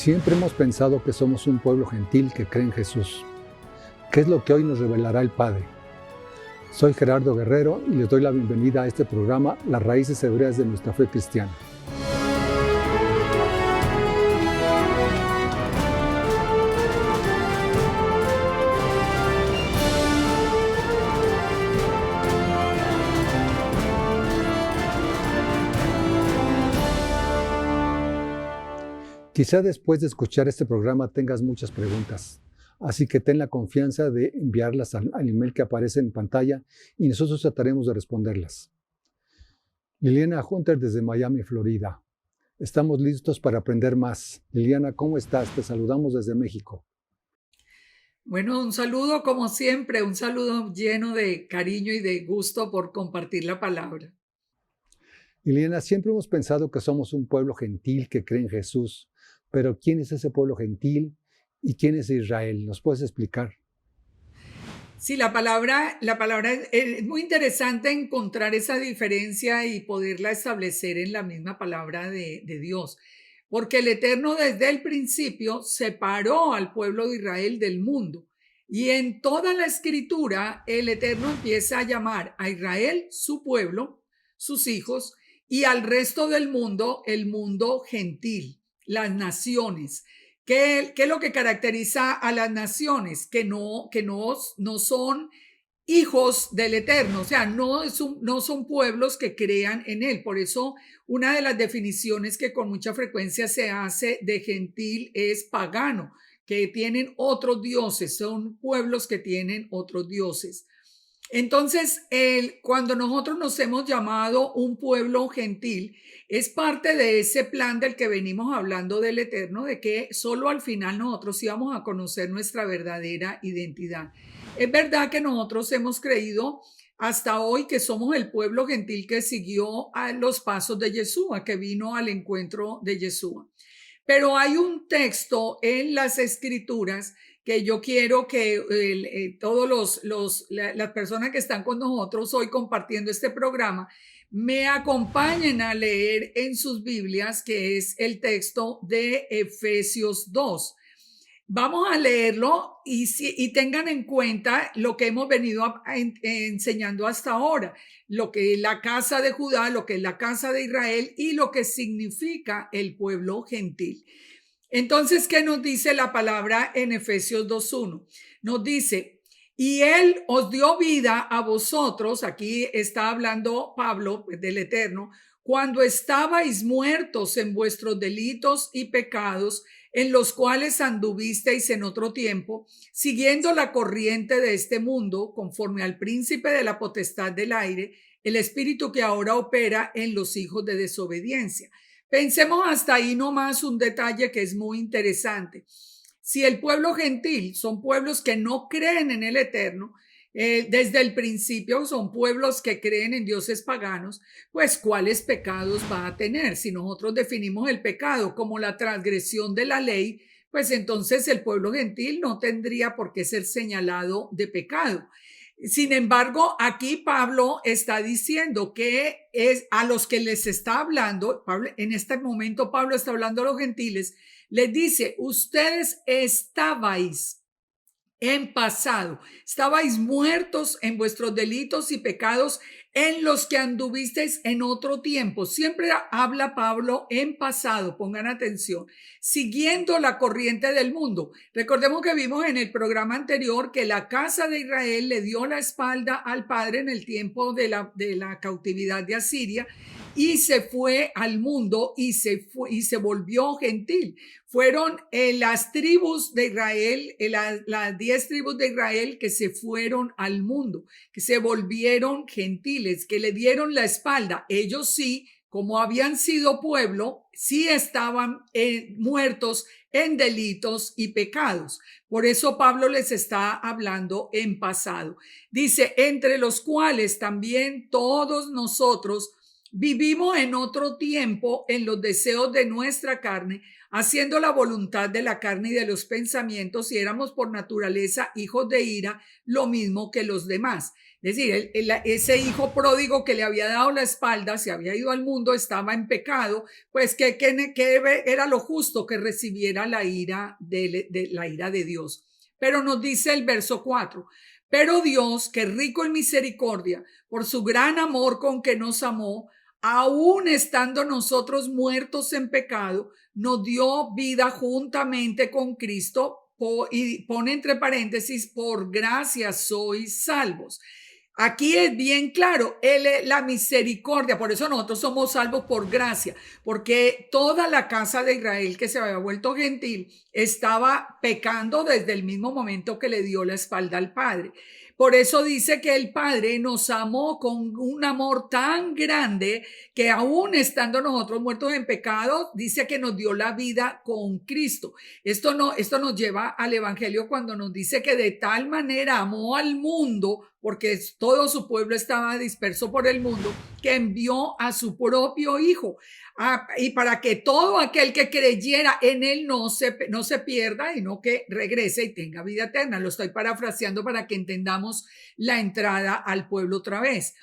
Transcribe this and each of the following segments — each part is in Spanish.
Siempre hemos pensado que somos un pueblo gentil que cree en Jesús. ¿Qué es lo que hoy nos revelará el Padre? Soy Gerardo Guerrero y les doy la bienvenida a este programa, Las Raíces Hebreas de Nuestra Fe Cristiana. Quizá después de escuchar este programa tengas muchas preguntas, así que ten la confianza de enviarlas al email que aparece en pantalla y nosotros trataremos de responderlas. Liliana Hunter desde Miami, Florida. Estamos listos para aprender más. Liliana, ¿cómo estás? Te saludamos desde México. Bueno, un saludo como siempre, un saludo lleno de cariño y de gusto por compartir la palabra. Liliana, siempre hemos pensado que somos un pueblo gentil que cree en Jesús, pero ¿quién es ese pueblo gentil y quién es Israel? ¿Nos puedes explicar? Sí, la palabra es muy interesante encontrar esa diferencia y poderla establecer en la misma palabra de Dios, porque el Eterno desde el principio separó al pueblo de Israel del mundo. Y en toda la escritura, el Eterno empieza a llamar a Israel su pueblo, sus hijos, y al resto del mundo, el mundo gentil, las naciones. ¿Qué es lo que caracteriza a las naciones? Que no son hijos del Eterno, o sea, no son pueblos que crean en Él. Por eso, una de las definiciones que con mucha frecuencia se hace de gentil es pagano, que tienen otros dioses, son pueblos que tienen otros dioses. Entonces, cuando nosotros nos hemos llamado un pueblo gentil, es parte de ese plan del que venimos hablando del Eterno, de que solo al final nosotros íbamos a conocer nuestra verdadera identidad. Es verdad que nosotros hemos creído hasta hoy que somos el pueblo gentil que siguió a los pasos de Yeshua, que vino al encuentro de Yeshua. Pero hay un texto en las escrituras que yo quiero que todos las personas que están con nosotros hoy compartiendo este programa me acompañen a leer en sus Biblias, que es el texto de Efesios 2. Vamos a leerlo y tengan en cuenta lo que hemos venido enseñando hasta ahora, lo que es la casa de Judá, lo que es la casa de Israel y lo que significa el pueblo gentil. Entonces, ¿qué nos dice la palabra en Efesios 2:1? Nos dice, y Él os dio vida a vosotros, aquí está hablando Pablo del Eterno, cuando estabais muertos en vuestros delitos y pecados, en los cuales anduvisteis en otro tiempo, siguiendo la corriente de este mundo, conforme al príncipe de la potestad del aire, el espíritu que ahora opera en los hijos de desobediencia. Pensemos hasta ahí nomás un detalle que es muy interesante. Si el pueblo gentil son pueblos que no creen en el Eterno, desde el principio son pueblos que creen en dioses paganos, pues ¿cuáles pecados va a tener? Si nosotros definimos el pecado como la transgresión de la ley, pues entonces el pueblo gentil no tendría por qué ser señalado de pecado. Sin embargo, aquí Pablo está diciendo que es a los que les está hablando, Pablo, en este momento Pablo está hablando a los gentiles, les dice, ustedes estabais en pasado, estabais muertos en vuestros delitos y pecados en los que anduvisteis en otro tiempo. Siempre habla Pablo en pasado, pongan atención, siguiendo la corriente del mundo. Recordemos que vimos en el programa anterior que la casa de Israel le dio la espalda al Padre en el tiempo de la cautividad de Asiria y se fue al mundo y se volvió gentil. Fueron las tribus de Israel, las 10 tribus de Israel que se fueron al mundo, que se volvieron gentiles, que le dieron la espalda. Ellos sí, como habían sido pueblo, sí estaban muertos en delitos y pecados. Por eso Pablo les está hablando en pasado. Dice, entre los cuales también todos nosotros vivimos en otro tiempo en los deseos de nuestra carne, haciendo la voluntad de la carne y de los pensamientos, y éramos por naturaleza hijos de ira, lo mismo que los demás. Es decir, ese hijo pródigo que le había dado la espalda, se había ido al mundo, estaba en pecado, pues que era lo justo que recibiera la ira la ira de Dios. Pero nos dice el verso 4, pero Dios, que rico en misericordia, por su gran amor con que nos amó, aún estando nosotros muertos en pecado, nos dio vida juntamente con Cristo, y pone entre paréntesis, por gracia sois salvos. Aquí es bien claro, Él es la misericordia, por eso nosotros somos salvos por gracia, porque toda la casa de Israel que se había vuelto gentil estaba pecando desde el mismo momento que le dio la espalda al Padre. Por eso dice que el Padre nos amó con un amor tan grande que aún estando nosotros muertos en pecado, dice que nos dio la vida con Cristo. Esto nos lleva al Evangelio cuando nos dice que de tal manera amó al mundo, porque todo su pueblo estaba disperso por el mundo, que envió a su propio Hijo. Y para que todo aquel que creyera en él no se pierda, y no que regrese y tenga vida eterna. Lo estoy parafraseando para que entendamos la entrada al pueblo otra vez.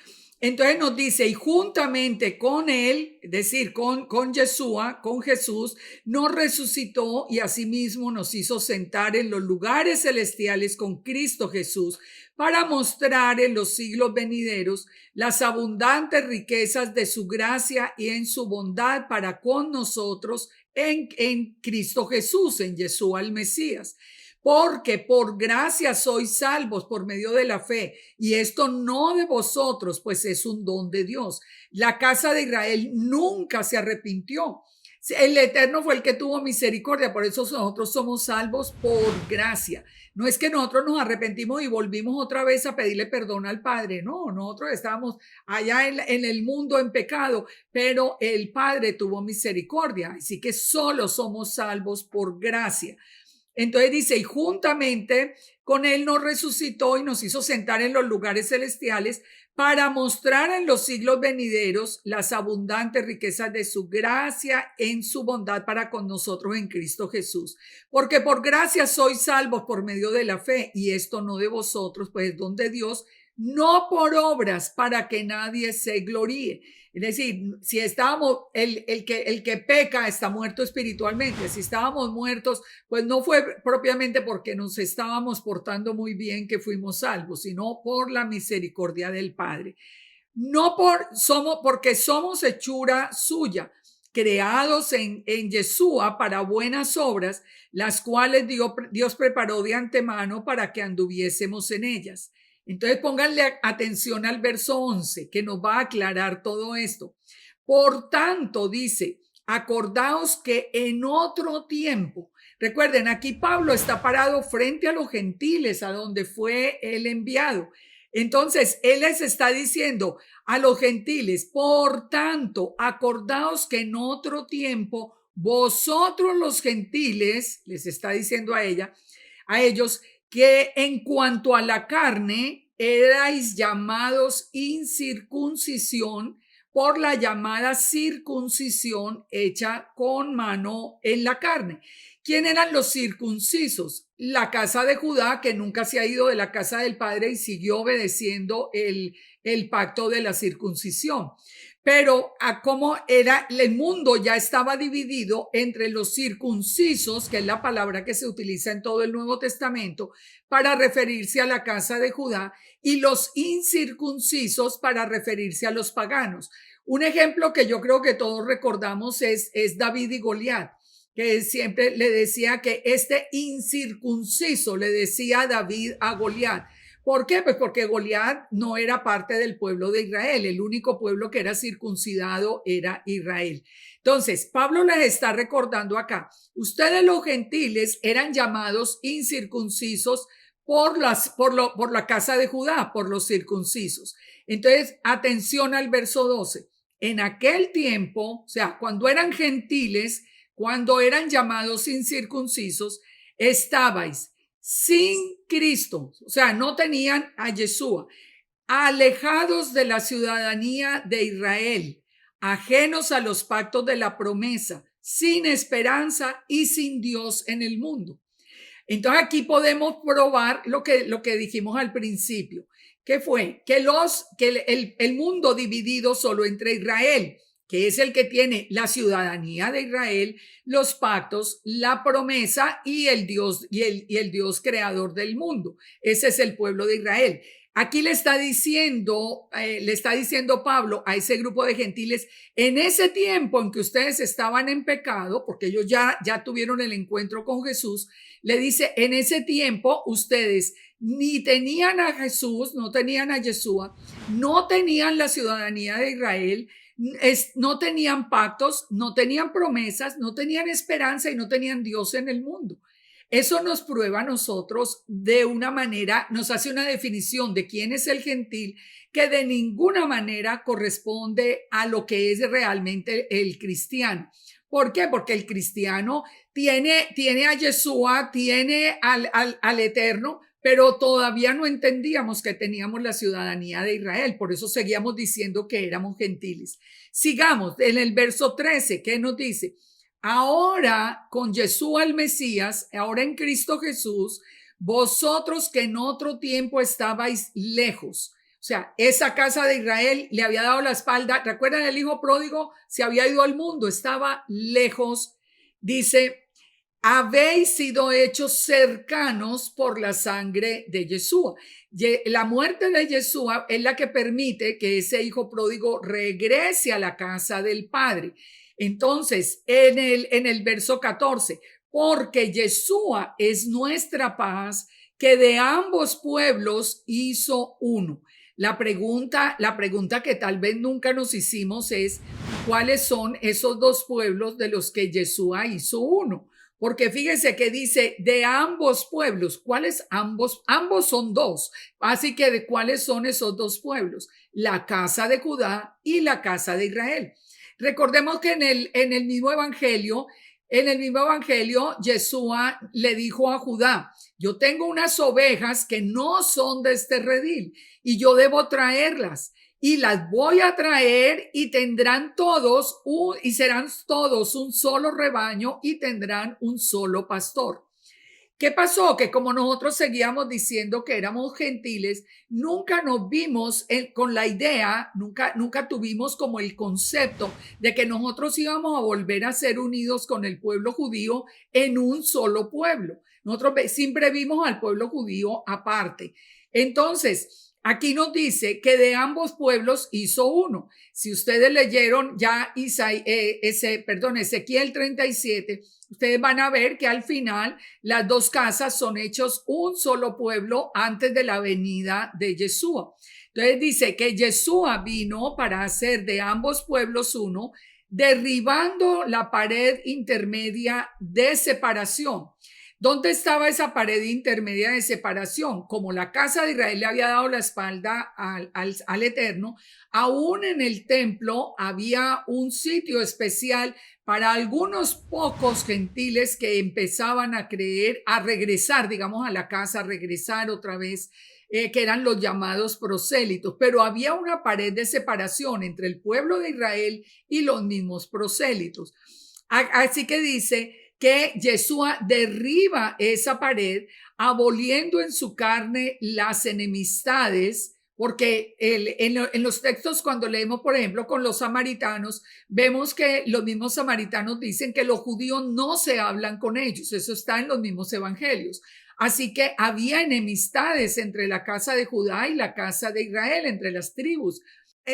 Entonces nos dice, y juntamente con él, es decir, con Yeshua, con Jesús, nos resucitó y asimismo nos hizo sentar en los lugares celestiales con Cristo Jesús, para mostrar en los siglos venideros las abundantes riquezas de su gracia y en su bondad para con nosotros en Cristo Jesús, en Yeshua el Mesías. Porque por gracia sois salvos por medio de la fe, y esto no de vosotros, pues es un don de Dios. La casa de Israel nunca se arrepintió. El Eterno fue el que tuvo misericordia, por eso nosotros somos salvos por gracia. No es que nosotros nos arrepentimos y volvimos otra vez a pedirle perdón al Padre, no, nosotros estábamos allá en el mundo en pecado, pero el Padre tuvo misericordia, así que solo somos salvos por gracia. Entonces dice, y juntamente con él nos resucitó y nos hizo sentar en los lugares celestiales para mostrar en los siglos venideros las abundantes riquezas de su gracia en su bondad para con nosotros en Cristo Jesús. Porque por gracia sois salvos por medio de la fe, y esto no de vosotros, pues es don de Dios, no por obras, para que nadie se gloríe. Es decir, si estábamos, el que peca está muerto espiritualmente. Si estábamos muertos, pues no fue propiamente porque nos estábamos portando muy bien que fuimos salvos, sino por la misericordia del Padre. No porque somos hechura suya, creados en Yeshua para buenas obras, las cuales Dios preparó de antemano para que anduviésemos en ellas. Entonces pónganle atención al verso 11, que nos va a aclarar todo esto. Por tanto, dice, acordaos que en otro tiempo, recuerden, aquí Pablo está parado frente a los gentiles, a donde fue él enviado. Entonces, él les está diciendo a los gentiles, por tanto, acordaos que en otro tiempo, vosotros los gentiles, les está diciendo a ellos, que en cuanto a la carne erais llamados incircuncisión por la llamada circuncisión hecha con mano en la carne. ¿Quién eran los circuncisos? La casa de Judá, que nunca se ha ido de la casa del Padre y siguió obedeciendo el pacto de la circuncisión. Pero a cómo era el mundo ya estaba dividido entre los circuncisos, que es la palabra que se utiliza en todo el Nuevo Testamento para referirse a la casa de Judá, y los incircuncisos para referirse a los paganos. Un ejemplo que yo creo que todos recordamos es David y Goliat, que siempre le decía que este incircunciso le decía a David a Goliat. ¿Por qué? Pues porque Goliat no era parte del pueblo de Israel. El único pueblo que era circuncidado era Israel. Entonces, Pablo les está recordando acá, ustedes los gentiles eran llamados incircuncisos por la casa de Judá, por los circuncisos. Entonces, atención al verso 12. En aquel tiempo, o sea, cuando eran gentiles, cuando eran llamados incircuncisos, estabais sin Cristo, o sea, no tenían a Yeshua, alejados de la ciudadanía de Israel, ajenos a los pactos de la promesa, sin esperanza y sin Dios en el mundo. Entonces aquí podemos probar lo que dijimos al principio, que fue que el mundo dividido solo entre Israel, que es el que tiene la ciudadanía de Israel, los pactos, la promesa y el Dios y el Dios creador del mundo. Ese es el pueblo de Israel. Aquí le está diciendo Pablo a ese grupo de gentiles, en ese tiempo en que ustedes estaban en pecado, porque ellos ya tuvieron el encuentro con Jesús, le dice, en ese tiempo ustedes ni tenían a Jesús, no tenían a Yeshua, no tenían la ciudadanía de Israel, no tenían pactos, no tenían promesas, no tenían esperanza y no tenían Dios en el mundo. Eso nos prueba a nosotros de una manera, nos hace una definición de quién es el gentil que de ninguna manera corresponde a lo que es realmente el cristiano. ¿Por qué? Porque el cristiano tiene a Yeshua, tiene al Eterno, pero todavía no entendíamos que teníamos la ciudadanía de Israel. Por eso seguíamos diciendo que éramos gentiles. Sigamos en el verso 13, ¿qué nos dice? Ahora con Yeshua el Mesías, ahora en Cristo Jesús, vosotros que en otro tiempo estabais lejos. O sea, esa casa de Israel le había dado la espalda. ¿Recuerdan el hijo pródigo? Se había ido al mundo, estaba lejos. Dice, habéis sido hechos cercanos por la sangre de Yeshua. La muerte de Yeshua es la que permite que ese hijo pródigo regrese a la casa del Padre. Entonces, en el verso 14, porque Yeshua es nuestra paz, que de ambos pueblos hizo uno. La pregunta que tal vez nunca nos hicimos es, ¿cuáles son esos dos pueblos de los que Yeshua hizo uno? Porque fíjese que dice de ambos pueblos. ¿Cuáles ambos? Ambos son dos. Así que ¿de cuáles son esos dos pueblos? La casa de Judá y la casa de Israel. Recordemos que en el mismo evangelio, Yeshua le dijo a Judá, yo tengo unas ovejas que no son de este redil y yo debo traerlas. Y las voy a traer y tendrán todos y serán todos un solo rebaño y tendrán un solo pastor. ¿Qué pasó? Que como nosotros seguíamos diciendo que éramos gentiles, nunca nos vimos con la idea, nunca tuvimos como el concepto de que nosotros íbamos a volver a ser unidos con el pueblo judío en un solo pueblo. Nosotros siempre vimos al pueblo judío aparte. Entonces, aquí nos dice que de ambos pueblos hizo uno. Si ustedes leyeron ya Ezequiel 37, ustedes van a ver que al final las dos casas son hechos un solo pueblo antes de la venida de Yeshua. Entonces dice que Yeshua vino para hacer de ambos pueblos uno, derribando la pared intermedia de separación. ¿Dónde estaba esa pared intermedia de separación? Como la casa de Israel le había dado la espalda al Eterno, aún en el templo había un sitio especial para algunos pocos gentiles que empezaban a creer, a regresar, digamos, a la casa, a regresar otra vez, que eran los llamados prosélitos. Pero había una pared de separación entre el pueblo de Israel y los mismos prosélitos. Así que dice que Yeshua derriba esa pared, aboliendo en su carne las enemistades, porque en los textos cuando leemos, por ejemplo, con los samaritanos, vemos que los mismos samaritanos dicen que los judíos no se hablan con ellos. Eso está en los mismos evangelios. Así que había enemistades entre la casa de Judá y la casa de Israel, entre las tribus.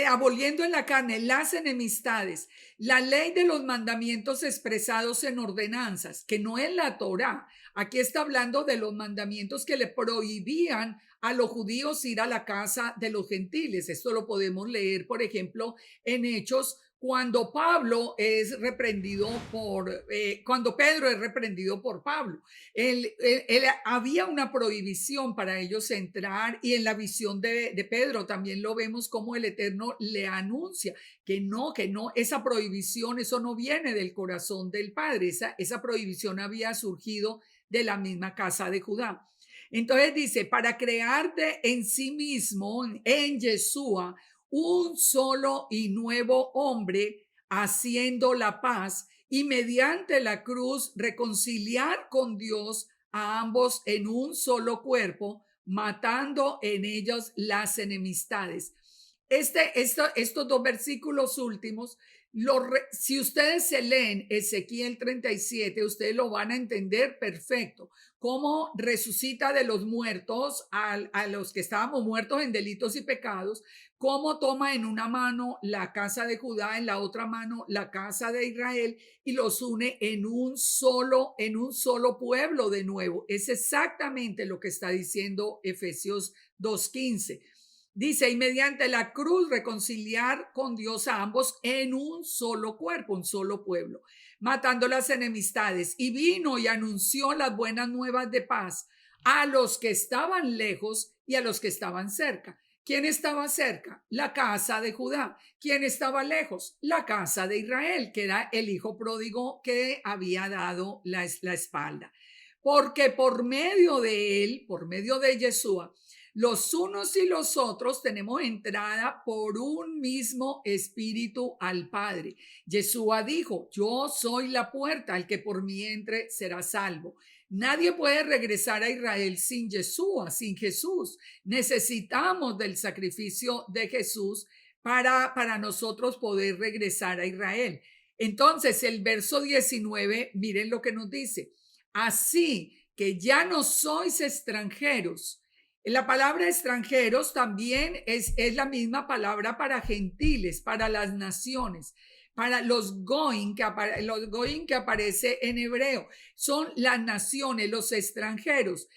Aboliendo en la carne las enemistades, la ley de los mandamientos expresados en ordenanzas, que no es la Torá. Aquí está hablando de los mandamientos que le prohibían a los judíos ir a la casa de los gentiles. Esto lo podemos leer, por ejemplo, en Hechos, cuando Pedro es reprendido por Pablo. Había una prohibición para ellos entrar, y en la visión de Pedro también lo vemos como el Eterno le anuncia que no, esa prohibición, eso no viene del corazón del Padre, esa prohibición había surgido de la misma casa de Judá. Entonces dice, para crear en sí mismo, en Yeshua, un solo y nuevo hombre, haciendo la paz y mediante la cruz reconciliar con Dios a ambos en un solo cuerpo, matando en ellos las enemistades. Estos dos versículos últimos, si ustedes se leen Ezequiel 37, ustedes lo van a entender perfecto. Cómo resucita de los muertos a los que estábamos muertos en delitos y pecados, cómo toma en una mano la casa de Judá, en la otra mano la casa de Israel y los une en un solo pueblo de nuevo. Es exactamente lo que está diciendo Efesios 2:15. Dice, y mediante la cruz reconciliar con Dios a ambos en un solo cuerpo, un solo pueblo, matando las enemistades. Y vino y anunció las buenas nuevas de paz a los que estaban lejos y a los que estaban cerca. ¿Quién estaba cerca? La casa de Judá. ¿Quién estaba lejos? La casa de Israel, que era el hijo pródigo que había dado la espalda. Porque por medio de él, por medio de Yeshua, los unos y los otros tenemos entrada por un mismo espíritu al Padre. Yeshua dijo, yo soy la puerta, el que por mí entre será salvo. Nadie puede regresar a Israel sin Yeshua, sin Jesús. Necesitamos del sacrificio de Jesús para nosotros poder regresar a Israel. Entonces, el verso 19, miren lo que nos dice. Así que ya no sois extranjeros. La palabra extranjeros también es la misma palabra para gentiles, para las naciones, para los goyim que aparece en hebreo. Son las naciones, los extranjeros.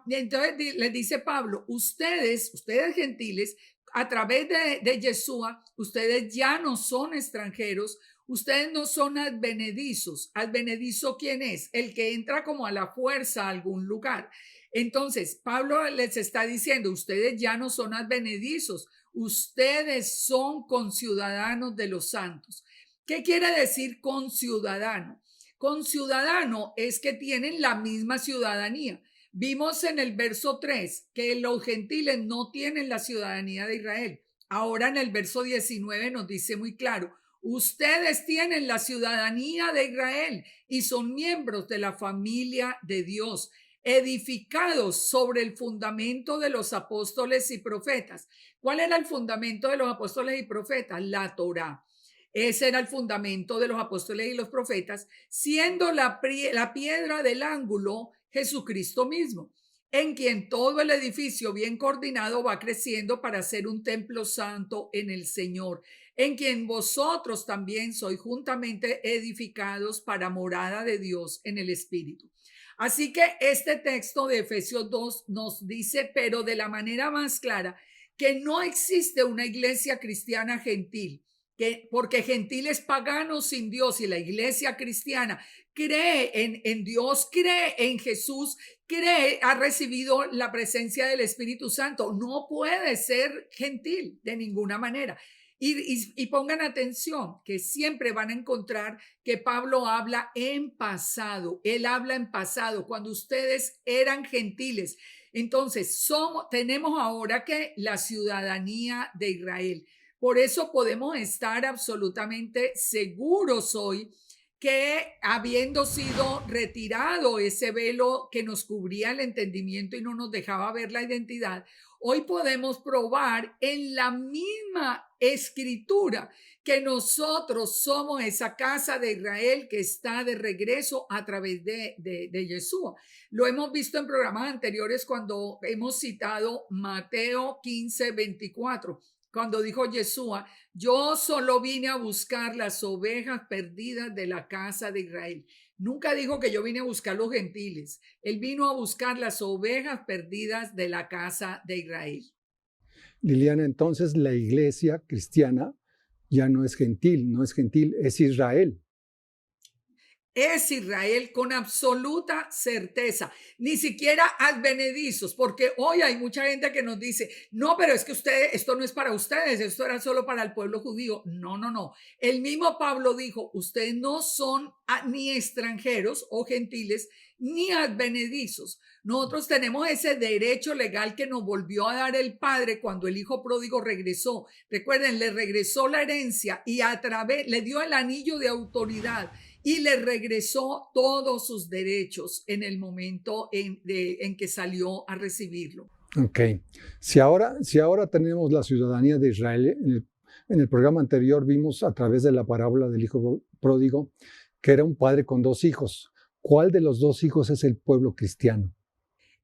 Entonces le dice Pablo, ustedes gentiles, a través de Yeshua, ustedes ya no son extranjeros, ustedes no son advenedizos. ¿Advenedizo quién es? El que entra como a la fuerza a algún lugar. Entonces, Pablo les está diciendo, ustedes ya no son advenedizos, ustedes son conciudadanos de los santos. ¿Qué quiere decir conciudadano? Conciudadano es que tienen la misma ciudadanía. Vimos en el verso 3 que los gentiles no tienen la ciudadanía de Israel. Ahora en el verso 19 nos dice muy claro, ustedes tienen la ciudadanía de Israel y son miembros de la familia de Dios, edificados sobre el fundamento de los apóstoles y profetas. ¿Cuál era el fundamento de los apóstoles y profetas? La Torá. Ese era el fundamento de los apóstoles y los profetas, siendo la piedra del ángulo Jesucristo mismo, en quien todo el edificio bien coordinado va creciendo para ser un templo santo en el Señor, en quien vosotros también sois juntamente edificados para morada de Dios en el Espíritu. Así que este texto de Efesios 2 nos dice, pero de la manera más clara, que no existe una iglesia cristiana gentil, porque gentiles paganos sin Dios, y la iglesia cristiana cree en Dios, cree en Jesús, ha recibido la presencia del Espíritu Santo, no puede ser gentil de ninguna manera. Y pongan atención que siempre van a encontrar que Pablo habla en pasado. Él habla en pasado, cuando ustedes eran gentiles. Entonces, tenemos ahora que la ciudadanía de Israel. Por eso podemos estar absolutamente seguros hoy que habiendo sido retirado ese velo que nos cubría el entendimiento y no nos dejaba ver la identidad, hoy podemos probar en la misma escritura que nosotros somos esa casa de Israel que está de regreso a través de Yeshua. Lo hemos visto en programas anteriores cuando hemos citado Mateo 15:24. Cuando dijo Yeshua, yo solo vine a buscar las ovejas perdidas de la casa de Israel. Nunca dijo que yo vine a buscar los gentiles. Él vino a buscar las ovejas perdidas de la casa de Israel. Liliana, entonces la iglesia cristiana ya no es gentil, es Israel. es Israel con absoluta certeza, ni siquiera advenedizos, porque hoy hay mucha gente que nos dice, no, pero es que esto no es para ustedes, esto era solo para el pueblo judío. No, no, no. El mismo Pablo dijo, ustedes no son ni extranjeros o gentiles, ni advenedizos. Nosotros tenemos ese derecho legal que nos volvió a dar el Padre cuando el Hijo pródigo regresó. Recuerden, le regresó la herencia y le dio el anillo de autoridad y le regresó todos sus derechos en el momento en que salió a recibirlo. Ok. Si ahora tenemos la ciudadanía de Israel, en el programa anterior vimos a través de la parábola del hijo pródigo que era un padre con dos hijos. ¿Cuál de los dos hijos es el pueblo cristiano?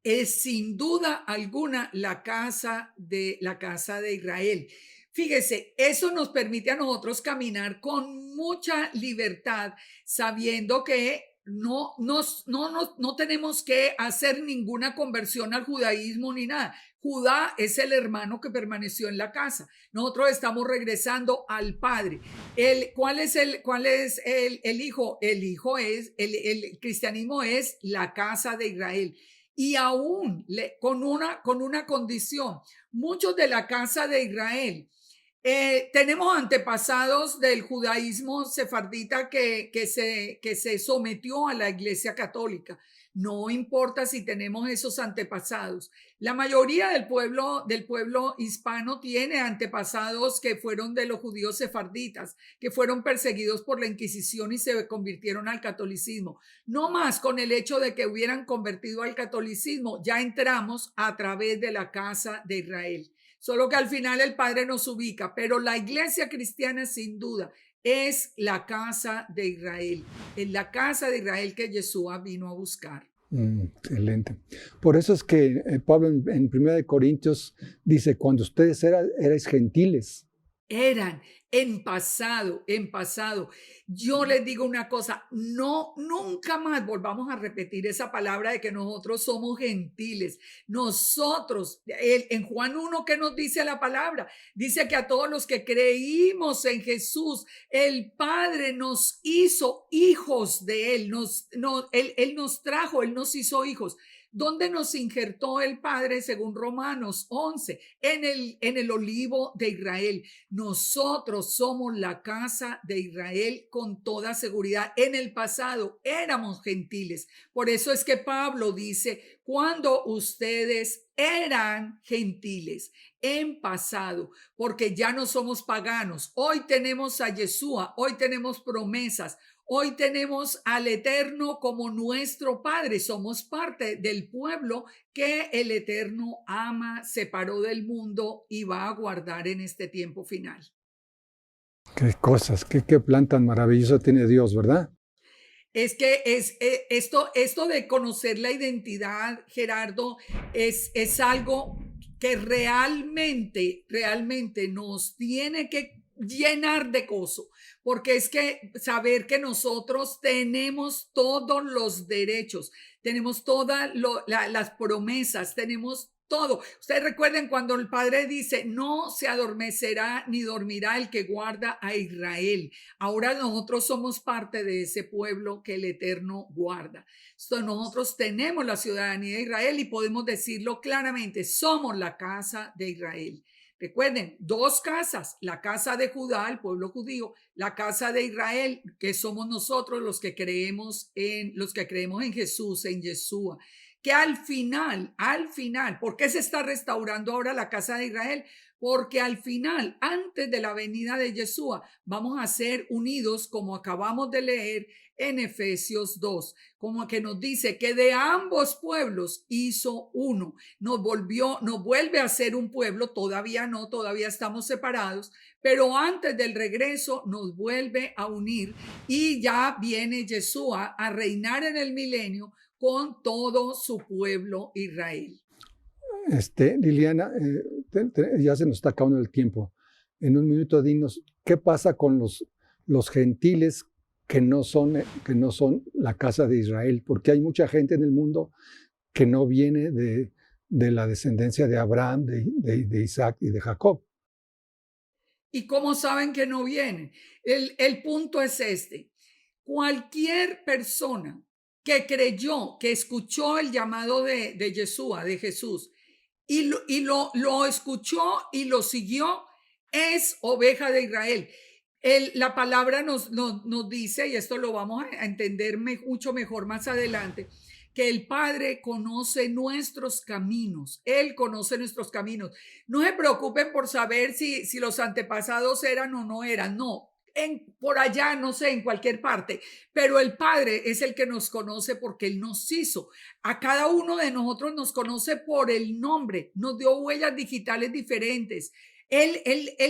Es sin duda alguna la casa de Israel. Fíjese, eso nos permite a nosotros caminar con mucha libertad, sabiendo que no tenemos que hacer ninguna conversión al judaísmo ni nada. Judá es el hermano que permaneció en la casa. Nosotros estamos regresando al Padre. ¿Cuál es el hijo? El hijo es, el cristianismo es la casa de Israel. Y aún con una condición, muchos de la casa de Israel tenemos antepasados del judaísmo sefardita que se sometió a la Iglesia Católica. No importa si tenemos esos antepasados. La mayoría del pueblo hispano tiene antepasados que fueron de los judíos sefarditas, que fueron perseguidos por la Inquisición y se convirtieron al catolicismo. No más con el hecho de que hubieran convertido al catolicismo, ya entramos a través de la casa de Israel. Solo que al final el Padre nos ubica, pero la iglesia cristiana sin duda es la casa de Israel, es la casa de Israel que Yeshua vino a buscar. Excelente. Por eso es que Pablo en 1 Corintios dice, cuando ustedes erais gentiles. Eran en pasado. Yo les digo una cosa, no, nunca más volvamos a repetir esa palabra de que nosotros somos gentiles. Nosotros, en Juan 1, ¿qué nos dice la palabra? Dice que a todos los que creímos en Jesús, el Padre nos hizo hijos de Él. Él nos trajo, Él nos hizo hijos. ¿Dónde nos injertó el Padre según Romanos 11? En el olivo de Israel. Nosotros somos la casa de Israel con toda seguridad. En el pasado éramos gentiles. Por eso es que Pablo dice, cuando ustedes eran gentiles en pasado, porque ya no somos paganos. Hoy tenemos a Yeshua, hoy tenemos promesas. Hoy tenemos al Eterno como nuestro Padre. Somos parte del pueblo que el Eterno ama, separó del mundo y va a guardar en este tiempo final. Qué cosas, qué plan tan maravilloso tiene Dios, ¿verdad? Es que esto de conocer la identidad, Gerardo, es algo que realmente nos tiene que llenar de gozo, porque es que saber que nosotros tenemos todos los derechos, tenemos todas las promesas, tenemos todo. Ustedes recuerden cuando el Padre dice, no se adormecerá ni dormirá el que guarda a Israel. Ahora nosotros somos parte de ese pueblo que el Eterno guarda. Entonces, nosotros tenemos la ciudadanía de Israel y podemos decirlo claramente, somos la casa de Israel. Recuerden, dos casas, la casa de Judá, el pueblo judío, la casa de Israel, que somos nosotros los que creemos en Jesús, en Yeshua, que al final, ¿por qué se está restaurando ahora la casa de Israel? Porque al final, antes de la venida de Yeshua, vamos a ser unidos, como acabamos de leer en Efesios 2, como que nos dice que de ambos pueblos hizo uno, nos vuelve a ser un pueblo, todavía no, todavía estamos separados, pero antes del regreso nos vuelve a unir y ya viene Yeshua a reinar en el milenio con todo su pueblo Israel. Liliana, ya se nos está acabando el tiempo. En un minuto dinos, ¿qué pasa con los gentiles que no son la casa de Israel? Porque hay mucha gente en el mundo que no viene de la descendencia de Abraham, de Isaac y de Jacob. ¿Y cómo saben que no vienen? El punto es este. cualquier persona que creyó, que escuchó el llamado de Yeshua, de Jesús, y lo escuchó y lo siguió, es oveja de Israel. La palabra nos dice, y esto lo vamos a entender mucho mejor más adelante, que el Padre conoce nuestros caminos. Él conoce nuestros caminos. No se preocupen por saber si los antepasados eran o no eran. No, por allá, no sé, en cualquier parte. Pero el Padre es el que nos conoce porque Él nos hizo. A cada uno de nosotros nos conoce por el nombre. Nos dio huellas digitales diferentes.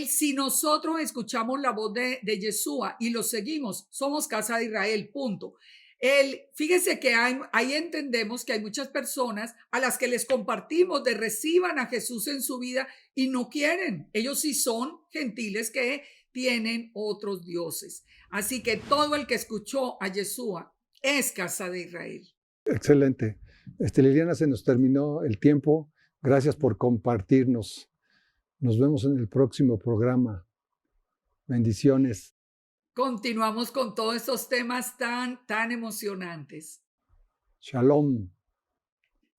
Si nosotros escuchamos la voz de Yeshua y lo seguimos, somos casa de Israel, punto. Fíjese que ahí entendemos que hay muchas personas a las que les compartimos de reciban a Jesús en su vida y no quieren. Ellos sí son gentiles que tienen otros dioses. Así que todo el que escuchó a Yeshua es casa de Israel. Excelente. Liliana, se nos terminó el tiempo. Gracias por compartirnos. Nos vemos en el próximo programa. Bendiciones. Continuamos con todos estos temas tan emocionantes. Shalom.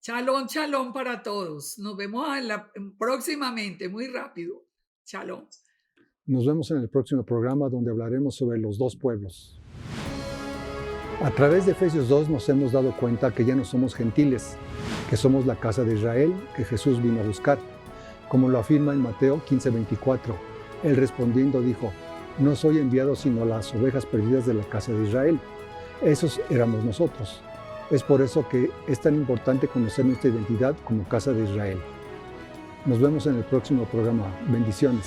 Shalom, shalom para todos. Nos vemos próximamente, muy rápido. Shalom. Nos vemos en el próximo programa donde hablaremos sobre los dos pueblos. A través de Efesios 2 nos hemos dado cuenta que ya no somos gentiles, que somos la casa de Israel que Jesús vino a buscar. Como lo afirma en Mateo 15:24, Él respondiendo dijo: no soy enviado sino a las ovejas perdidas de la casa de Israel. Esos éramos nosotros. Es por eso que es tan importante conocer nuestra identidad como casa de Israel. Nos vemos en el próximo programa. Bendiciones.